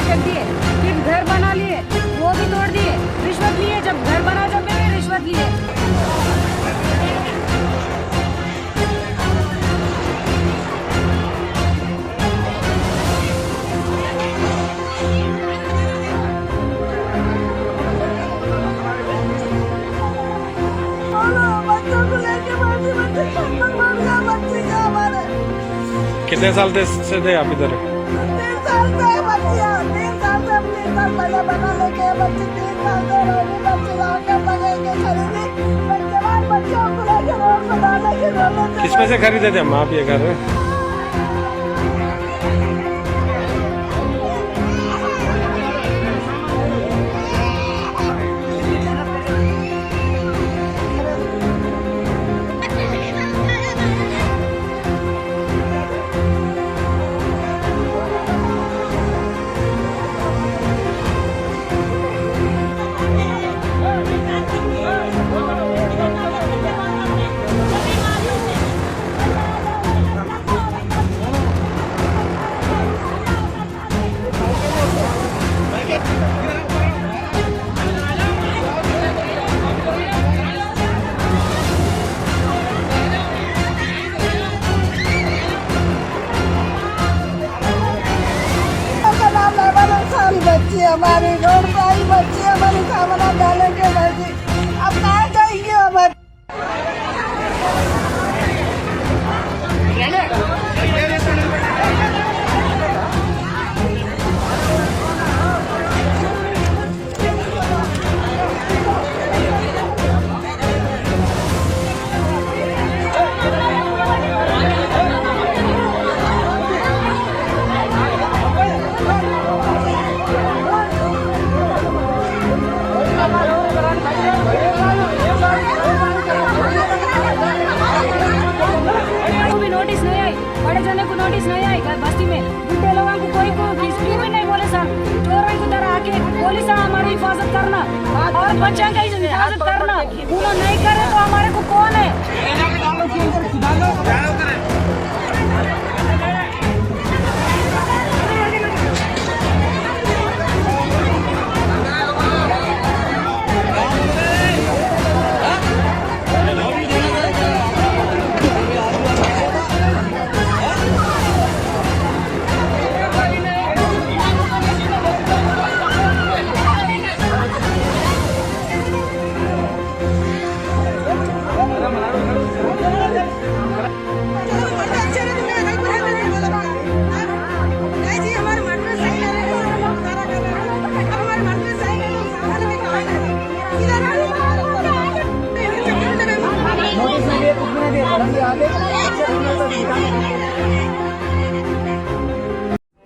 फेंक दिए, फिर घर बना लिए, वो भी तोड़ दिए, रिश्वत लिए, जब घर बना जब भी रिश्वत लिए। कितने साल से थे आप इधर? 3 साल से बच्चियाँ 3 साल से 3 साल पहले बना लेके बच्चे 3 साल से रोटी बच्चे लाके लगेंगे खरीदी जवान बच्चों को लेके रोड पर डालने की जरूरत किस में से खरीदे थे हम आप ये घर? बच्ची हमारी रोड पर आई बच्ची हमारी खाना डाले के बच्ची अब कहाँ जाएंगे हमारे नोटिस नहीं आई बस्ती में बुढ़े लोगों को कोई किसी भी नहीं बोले सर चोरों की तरह आके पुलिस हमारी हिफाजत करना और बच्चों का हिफाजत करना उन्होंने नहीं करे तो हमारे को कौन है।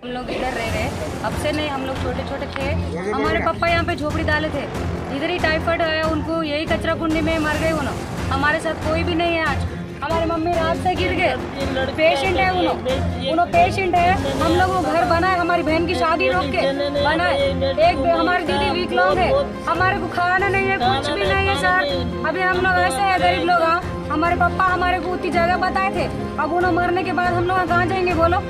हम लोग इधर रह रहे अब से नहीं, हम लोग छोटे छोटे थे, हमारे पापा यहाँ पे झोपड़ी डाले थे, इधर ही टाइफाइड आया उनको, यही कचरा कुंडी में मर गए उन्होंने। हमारे साथ कोई भी नहीं है आज, हमारी मम्मी रात से गिर गए, पेशेंट है उन्होंने पेशेंट है। हम लोग वो घर बनाए, हमारी बहन की शादी रोक के बनाए, एक हमारी दीदी वीकलॉन्ग है, हमारे को खाना नहीं है, कुछ भी नहीं है सर। अभी हम लोग ऐसे है गरीब लोग, हमारे पापा हमारे को उतनी जगह बताए थे, अब उन्होंने मरने के बाद हम लोग कहाँ जाएंगे बोलो।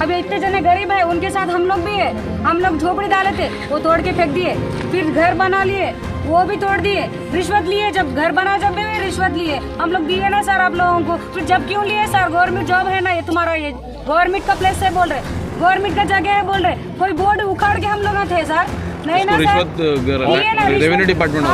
अभी इतने जने गरीब है, उनके साथ हम लोग भी है, हम लोग झोपड़ी डाले थे, वो तोड़ के फेंक दिए, फिर घर बना लिए, वो भी तोड़ दिए, रिश्वत लिए, जब घर बना जब भी रिश्वत लिए, हम लोग दिए ना सर आप लोगों को। फिर जब क्यों लिए सर, गवर्नमेंट जॉब है ना ये तुम्हारा, ये गवर्नमेंट का प्लेस है बोल रहे, गवर्नमेंट का जगह है बोल रहे, कोई बोर्ड उखाड़ के हम लोग थे सर, नहीं ना sir, revenue department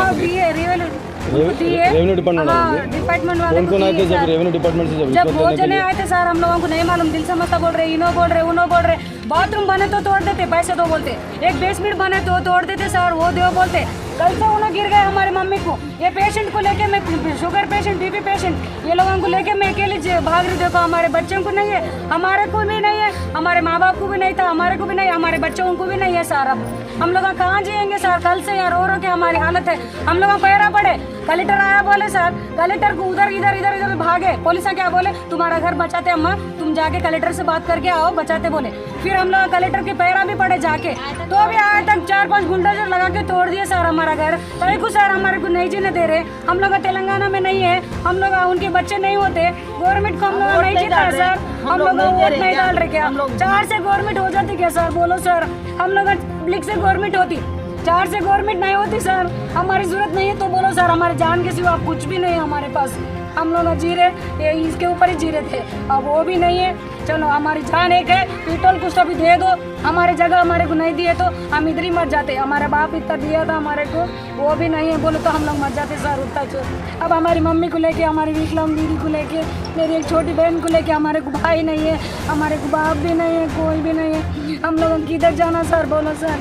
revenue department वाले कौन आए थे जब रेवेन्यू डिपार्टमेंट से जब बहुत जने आए थे सर, हम लोगों को नहीं मालूम, दिल समझता बोल रहे, इनो बोल रहे, उनो बोल रहे, बाथरूम बने तो तोड़ देते, पैसे दो बोलते, एक बेसमेंट बने तो तोड़ देते सर, वो दो बोलते। कल से उन्हें गिर गए हमारी मम्मी को, ये पेशेंट को लेके मैं, शुगर पेशेंट, बीपी पेशेंट, ये लोगों को लेके मैं अकेले भाग रही। देखो हमारे बच्चों को नहीं है, हमारे को भी नहीं है, हमारे माँ बाप को भी नहीं था, हमारे को भी नहीं, हमारे बच्चों को भी नहीं है सर। अब हम लोग कहाँ जाएंगे सर, कल से यार रो के हमारी हालत है, हम लोग पैरा पड़े। कलेक्टर आया बोले सर, कलेक्टर को उधर इधर इधर इधर भागे, पुलिस क्या बोले तुम्हारा घर बचाते अम्मा, तुम जाके कलेक्टर से बात करके आओ, बचाते बोले। फिर हम लोग कलेक्टर के पैरा भी पड़े जाके, तो अभी आए तक 4-5 बुलडोजर लगा के तोड़ दिए सर हमारा घर। तभी कुछ सर हमारे को नहीं जीने दे रहे, हम लोग तेलंगाना में नहीं है, हम लोग उनके बच्चे नहीं होते, गवर्नमेंट को हम लोग नहीं जीता है सर, हम लोग वोट नहीं डाल रहे क्या? 4 से गवर्नमेंट हो जाती क्या सर? बोलो सर, हम लोग पब्लिक से गवर्नमेंट होती, 4 से गवर्नमेंट नहीं होती सर। हमारी जरूरत नहीं है तो बोलो सर, हमारे जान के सिवा कुछ भी नहीं है हमारे पास। हम लोग जी रहे, ये इसके ऊपर ही जी रहे थे, अब वो भी नहीं है। चलो हमारी जान एक है, पेट्रोल कुछ अभी दे दो, हमारे जगह हमारे को नहीं दिए तो हम इधर ही मर जाते। हमारे बाप इतना दिया था हमारे को, वो भी नहीं है बोले तो हम लोग मर जाते सर उतना चोर। अब हमारी मम्मी को लेके, हमारी विकलांग दीदी को लेके, मेरी एक छोटी बहन को लेके, हमारे को भाई नहीं है, हमारे को बाप भी नहीं है, कोई भी नहीं है। हम लोगों को किधर जाना सर? बोलो सर,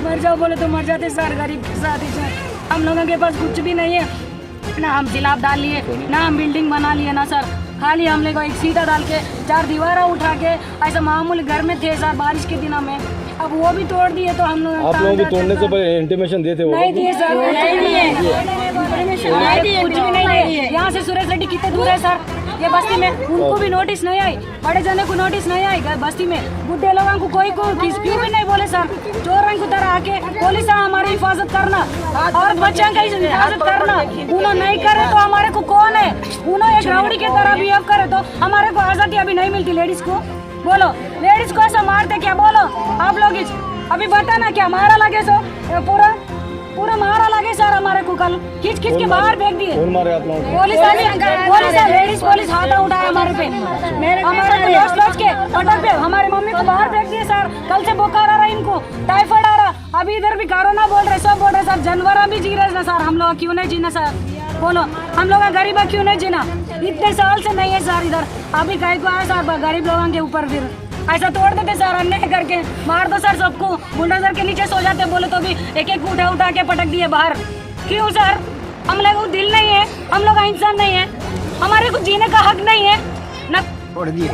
मर जाओ बोले तो मर जाते सर, गरीब के साथ ही सर। हम लोगों के पास कुछ भी नहीं है, ना हम सिलाब डाल लिए, ना हम बिल्डिंग बना लिए ना सर, खाली हम लोग एक सीटा डाल के 4 दीवारा उठा के ऐसा मामूली घर में थे सर बारिश के दिनों में। अब वो भी तोड़ दिए तो हम लोग, आप लोगों को तोड़ने से पहले इंटीमेशन दिए थे? वो नहीं दिए सर, नहीं दिए, कुछ भी नहीं दिए। यहाँ से सुरेश रेड्डी कितने दूर है सर? ये बस्ती में उनको भी नोटिस नहीं आई, बड़े जने को नोटिस नहीं आई बस्ती में, बुढ़े लोगों को कोई को क्यों भी नहीं बोले सर। चोरों को तरह आके पुलिस हमारी हिफाजत करना और बच्चों का हिफाजत करना, उन्होंने नहीं करे तो हमारे को कौन है? उन्होंने एक राउडी के तरह बिहेव करे तो हमारे को आजादी अभी नहीं मिलती लेडीज को। बोलो लेडीज को ऐसा मारते क्या? बोलो आप लोग अभी बताना क्या मारा लगे सो? पूरा मारा लगे सर हमारे को, कल खींच के बाहर फेंक दिए। कौन मारे आप लोगों को? पुलिस लेडीज हाथ उठाया हमारे पे, हमारे को लॉस के पटक पे हमारी मम्मी को बाहर फेंक दिए सर। कल से बुखार आ रहा है, इनको टाइफाइड आ रहा, अभी इधर भी कोरोना बोल रहे, सब बोल रहे सर। जानवर भी जी रहे ना सर, हम लोग क्यों नहीं जीना सर? बोलो हम लोग गरीब क्यों नहीं जीना? इतने साल से नहीं है सर इधर, अभी कहीं को आया सर गरीब लोगों के ऊपर फिर ऐसा तोड़ देते सर, अन्याय करके मार दो सर सबको, बुलडोजर के नीचे सो जाते बोले तो भी एक एक उठा के पटक दिए बाहर। क्यों सर? हम लोगों को दिल नहीं है, हम लोग इंसान नहीं है, हमारे को जीने का हक नहीं है ना। छोड़ दिए,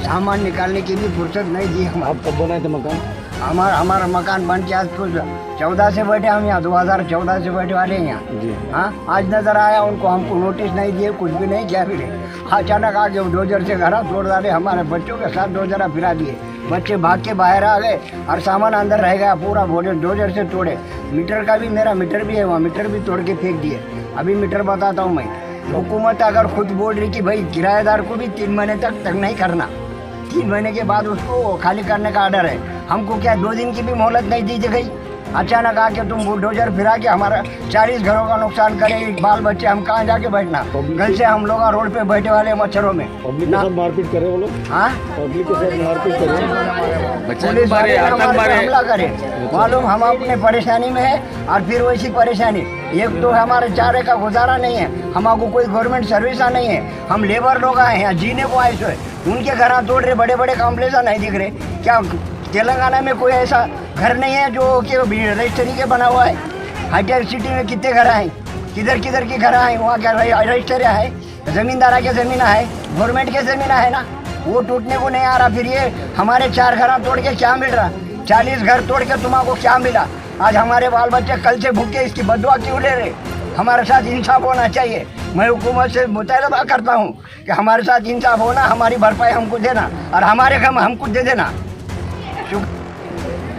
सामान निकालने की भी फुर्सत नहीं दी। आप कब बनाए थे मकान? हमारा मकान बन के आज कुछ 14 से बैठे हम यहाँ, 2014 से बैठे वाले हैं यहाँ। हाँ आज नजर आया उनको, हमको नोटिस नहीं दिए, कुछ भी नहीं किया। फिर अचानक आके डोजर से घर तोड़ डाले, हमारे बच्चों के साथ डोजरा फिरा दिए, बच्चे भाग के बाहर आ गए और सामान अंदर रह गया पूरा। डोजर से तोड़े, मीटर का भी, मेरा मीटर भी है वहाँ, मीटर भी तोड़ के फेंक दिए। अभी मीटर बताता हूँ मैं, हुकूमत अगर खुद बोल रही कि भाई किराएदार को भी 3 महीने तक नहीं करना, 3 महीने के बाद उसको खाली करने का ऑर्डर है, हमको क्या 2 दिन की भी मोहलत नहीं दी गई? अचानक आके तुम बुलडोजर फिरा के हमारा 40 घरों का नुकसान करे, बाल बच्चे हम कहाँ जाके बैठना? कल से हम लोग रोड पे बैठे वाले मच्छरों में। पब्लिक के साथ मारपीट करे वो लोग? हाँ पब्लिक के साथ मारपीट करे, पुलिस वाले हमला करे, मालूम हम अपने परेशानी में है और फिर वैसी परेशानी। एक तो हमारे चारे का गुजारा नहीं है, हमारे कोई गवर्नमेंट सर्विस नहीं है, हम लेबर लोग आए हैं जीने को आए थे, उनके घर तोड़ रहे, बड़े बड़े कॉम्प्लेक्स नहीं दिख रहे। क्या तेलंगाना में कोई ऐसा घर नहीं है जो कि रजिस्ट्री के बना हुआ है? हाईटेक सिटी में कितने घर हैं, किधर किधर के घर हैं, वहाँ क्या रजिस्टर है? जमींदारा के ज़मीन है, गवर्नमेंट के ज़मीन है ना, वो टूटने को नहीं आ रहा। फिर ये हमारे 4 घर तोड़ के क्या मिल रहा? 40 घर तोड़ के तुम्हारा क्या मिला? आज हमारे बाल बच्चे कल से भूखे, इसकी बदुआ क्यों ले रहे? हमारे साथ इंसाफ होना चाहिए। मैं हुकूमत से मुतालबा करता हूँ कि हमारे साथ इंसाफ होना, हमारी भरपाई हमको देना और हमारे काम हमको दे देना।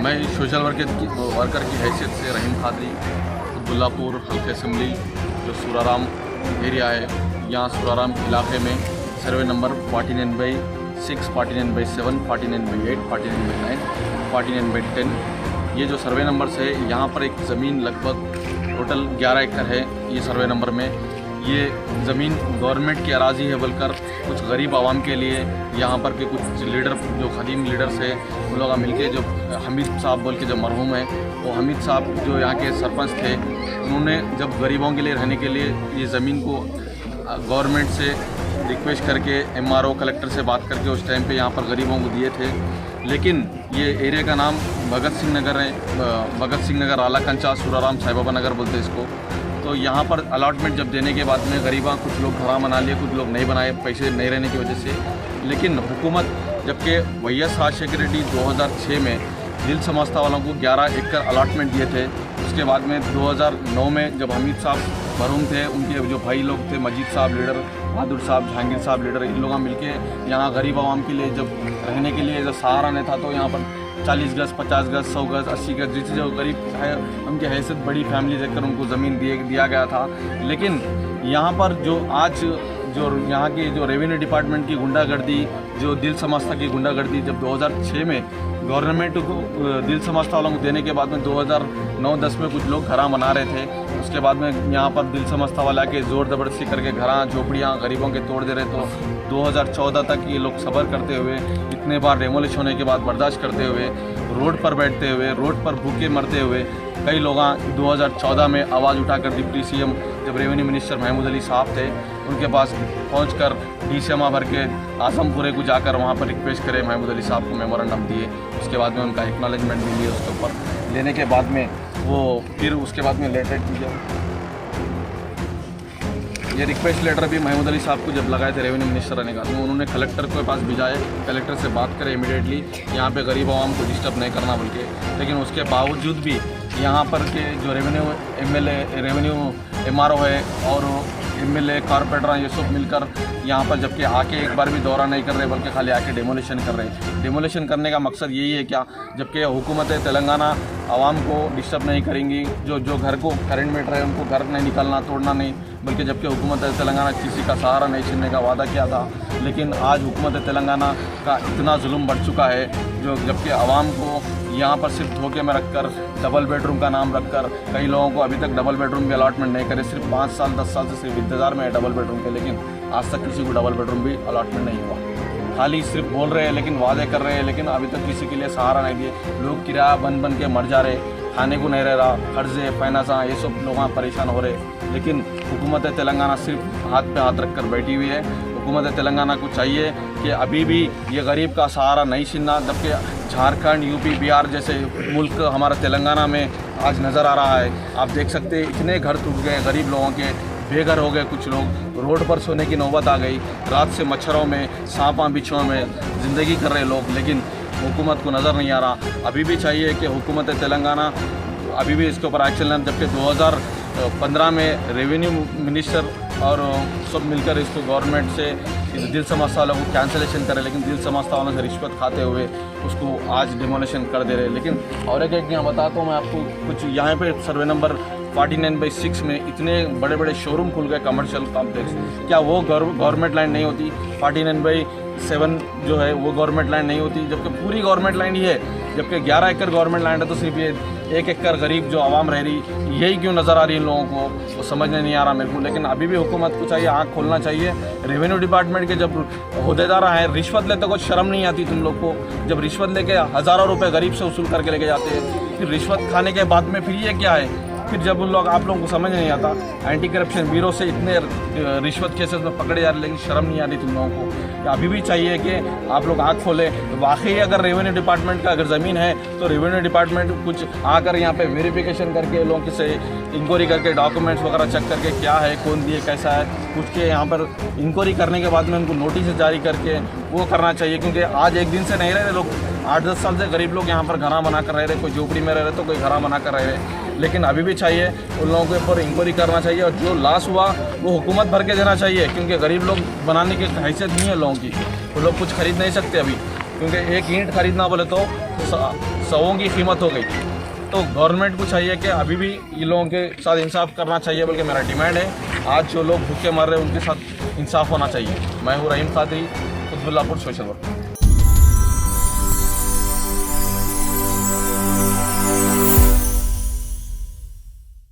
मैं सोशल वर्कर की हैसियत से रहीम खादरी, अब्दुल्लापुर हल्के असम्बली जो सुराराम एरिया है, यहाँ सुराराम इलाके में सर्वे नंबर 49/6, 49/7, 49/8, 49/9, 49/10 ये जो सर्वे नंबर से यहाँ पर एक ज़मीन लगभग टोटल 11 एकड़ है। ये सर्वे नंबर में ये ज़मीन गवर्नमेंट की अराजी है बोलकर कुछ गरीब आवाम के लिए यहाँ पर के कुछ लीडर जो ख़दीम लीडर्स है उन लोग मिलके, जो हमीद साहब बोल के जो मरहूम है, वो हमीद साहब जो यहाँ के सरपंच थे, उन्होंने जब गरीबों के लिए रहने के लिए ये ज़मीन को गवर्नमेंट से रिक्वेस्ट करके MRO कलेक्टर से बात करके उस टाइम पे यहाँ पर गरीबों को दिए थे। लेकिन ये एरिया का नाम भगत सिंह नगर है, भगत सिंह नगर, आला कंचा, सुराराम, साई बाबा नगर बोलते हैं इसको। तो यहाँ पर अलॉटमेंट जब देने के बाद में गरीबा कुछ लोग घरा बना लिए, कुछ लोग नहीं बनाए पैसे नहीं रहने की वजह से। लेकिन हुकूमत जबकि YS राजशेखर रेड्डी 2006 में दिल समझता वालों को 11 एकड़ अलॉटमेंट दिए थे। उसके बाद में 2009 में जब हमीद साहब मरहूम थे, उनके जो भाई लोग थे, मजीद साहब लीडर, बहादुर साहब, जहांगीर साहब लीडर, इन लोग मिलके यहाँ गरीब आवाम के लिए जब रहने के लिए जब सहारा नहीं था, तो यहाँ पर 40 गज, 50 गज, 100 गज, 80 गज, जिससे जो गरीब है उनकी हैसियत बड़ी फैमिली देखकर उनको ज़मीन दिया गया था। लेकिन यहाँ पर जो आज जो यहाँ की जो रेवेन्यू डिपार्टमेंट की गुंडागर्दी जो दिल समझता की गुंडागर्दी जब 2006 में गवर्नमेंट को दिल समझता वालों को देने के बाद में 2009-10 में कुछ लोग घरा बना रहे थे, उसके बाद में यहाँ पर दिल समझता वाला के ज़ोर ज़बरदस्ती करके घरा झोपड़ियाँ गरीबों के तोड़ दे रहे। तो 2014 तक ये लोग सब्र करते हुए, इतने बार डेमोलिश होने के बाद बर्दाश्त करते हुए, रोड पर बैठते हुए, रोड पर भूखे मरते हुए, कई लोग 2014 में आवाज़ उठाकर डिप्टी सीएम जब रेवेन्यू मिनिस्टर महमूद अली साहब थे उनके पास पहुंचकर डीसीएमा भर के आजमपुरे को जाकर वहां पर रिक्वेस्ट करे, महमूद अली साहब को मेमोरेंडम दिए, उसके बाद में उनका एक्नॉलेजमेंट भी लिए, उसके ऊपर लेने के बाद में वो फिर उसके बाद में लेटर दिया। ये रिक्वेस्ट लेटर भी महमूद अली साहब को जब लगाए थे रेवेन्यू मिनिस्टर रहने का, तो उन्होंने कलेक्टर के पास भिजाए, कलेक्टर से बात करें इमीडिएटली यहाँ पे गरीब आवाम को डिस्टर्ब नहीं करना बोल के, लेकिन उसके बावजूद भी यहाँ पर के जो रेवेन्यू एमएलए, रेवेन्यू एमआरओ है और एमएलए कॉर्पोरेटर ये सब मिलकर यहाँ पर जबकि आके एक बार भी दौरा नहीं कर रहे, बल्कि खाली आके डेमोलिशन कर रहे। डेमोलिशन करने का मकसद यही है क्या, जबकि हुकूमत तेलंगाना आवाम को डिस्टर्ब नहीं करेंगी, जो घर को करंट मीटर है उनको घर नहीं निकालना, तोड़ना नहीं, बल्कि जबकि हुकूमत तेलंगाना किसी का सहारा नहीं छीनने का वादा किया था, लेकिन आज हुकूमत तेलंगाना का इतना जुल्म बढ़ चुका है, जो जबकि आवाम को यहाँ पर सिर्फ धोखे में रखकर डबल बेडरूम का नाम रखकर कई लोगों को अभी तक डबल बेडरूम की अलॉटमेंट नहीं करे, सिर्फ 5 साल 10 साल से सिर्फ इंतज़ार में है डबल बेडरूम के, लेकिन आज तक किसी को डबल बेडरूम भी अलॉटमेंट नहीं हुआ। खाली सिर्फ बोल रहे हैं, लेकिन वादे कर रहे हैं, लेकिन अभी तक किसी के लिए सहारा नहीं दिए। लोग किराया बन के मर जा रहे, खाने को नहीं रह रहा, कर्जे फाइनेंसा ये सब लोग वहाँ परेशान हो रहे, लेकिन हुकूमत तेलंगाना सिर्फ हाथ पे हाथ रख कर बैठी हुई है। हुकूमत तेलंगाना को चाहिए कि अभी भी ये गरीब का सहारा नहीं छीनना, जबकि झारखंड, यूपी, बिहार जैसे मुल्क हमारा तेलंगाना में आज नज़र आ रहा है। आप देख सकते हैं इतने घर टूट गए, गरीब लोगों के बेघर हो गए, कुछ लोग रोड पर सोने की नौबत आ गई, रात से मच्छरों में, सांपों बिच्छुओं में ज़िंदगी कर रहे लोग, लेकिन हुकूमत को नज़र नहीं आ रहा। अभी भी चाहिए कि हुकूमत तेलंगाना अभी भी इसके ऊपर एक्शन लें, जबकि 2015 में रेवेन्यू मिनिस्टर और सब मिलकर इसको गवर्नमेंट से इस दिल समझता वालों को कैंसलेशन करे, लेकिन दिल समझता वालों से रिश्वत खाते हुए उसको आज डिमोलिशन कर दे रहे। लेकिन और एक यहाँ बताता हूँ मैं आपको कुछ, यहाँ पे सर्वे नंबर 49/6 में इतने बड़े बड़े शोरूम खुल गए, कमर्शियल कॉम्प्लेक्स, क्या वो गवर्नमेंट लैंड नहीं होती? 49/7 जो है वो गवर्नमेंट लैंड नहीं होती, जबकि पूरी गवर्नमेंट लैंड ही है, जबकि 11 एकड़ गवर्नमेंट लैंड है, तो सिर्फ ये 1 एकड़ गरीब जो आवाम रह रही, यही क्यों नज़र आ रही है इन लोगों को, वो समझने नहीं आ रहा मेरे को। लेकिन अभी भी हुकूमत को चाहिए, आँख खोलना चाहिए। रेवेन्यू डिपार्टमेंट के जब अहदेदार हैं, रिश्वत लेते कुछ शर्म नहीं आती तुम लोग को? जब रिश्वत लेके हज़ारों रुपये गरीब से वसूल करके लेके जाते हैं, फिर रिश्वत खाने के बाद में फिर ये क्या है? फिर जब उन लोग आप लोगों को समझ नहीं आता, एंटी करप्शन ब्यूरो से इतने रिश्वत केसेस में पकड़े जा रहे, लेकिन शर्म नहीं आ रही तुम लोगों को। अभी भी चाहिए कि आप लोग आँख खोलें। वाकई अगर रेवेन्यू डिपार्टमेंट का अगर ज़मीन है तो रेवेन्यू डिपार्टमेंट कुछ आकर यहाँ पे वेरिफिकेशन करके लोगों से इंक्वायरी करके डॉक्यूमेंट्स वगैरह चेक करके क्या है, कौन दिए, कैसा है, कुछ के यहाँ पर इंक्वायरी करने के बाद में उनको नोटिस जारी करके वो करना चाहिए। क्योंकि आज एक दिन से नहीं रह रहे लोग, 8-10 साल से गरीब लोग यहाँ पर घरा बना कर रह रहे, कोई झोपड़ी में रह रहे तो कोई घरा बना कर रह रहे, लेकिन अभी भी चाहिए उन लोगों के ऊपर इंक्वायरी करना चाहिए, और जो लॉस हुआ वो हुकूमत भर के देना चाहिए। क्योंकि गरीब लोग बनाने की हैसियत नहीं है लोगों की, वो लोग कुछ खरीद नहीं सकते अभी, क्योंकि एक ईंट खरीदना बोले तो 100 की कीमत हो गई। तो गवर्नमेंट को चाहिए कि अभी भी ये लोगों के साथ इंसाफ करना चाहिए, बल्कि मेरा डिमांड है आज जो लोग भूखे मर रहे हैं उनके साथ इंसाफ होना चाहिए। मैं हूँ रहीम खादरी, कुतुबुल्लाहपुर सोशल वर्कर।